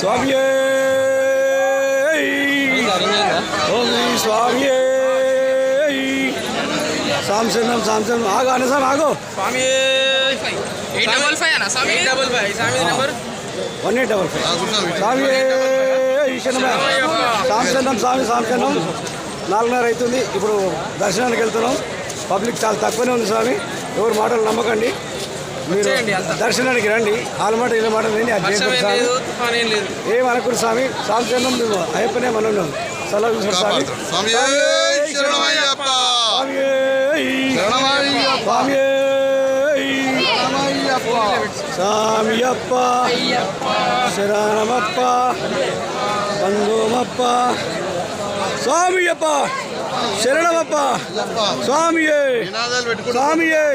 స్వామియే ఓం స్వామియే సాంసనం సాంసనం ఆగు అన్న సార్ ఆగు స్వామి 855 అన్న స్వామి 855 స్వామి నంబర్ 1855 స్వామి సాంసనం స్వామి సాంసనం 4:30 అవుతుంది. ఇప్పుడు దర్శనానికి వెళ్తున్నాం. పబ్లిక్ చాలా తక్కువనే ఉంది స్వామి. ఎవరు మాటలు నమ్మకండి. మీరు దర్శనానికి రండి. వాళ్ళ మాట వీళ్ళ మాట విని అది ఏమనుకుని స్వామి సాంసనం మేము అయ్యప్పనే మనం సలహా చూసాం స్వామి. స్వామియప్ప శరణమప్ప బంధుమప్ప స్వామియప్ప శరణమప్ప స్వామియే స్వామియే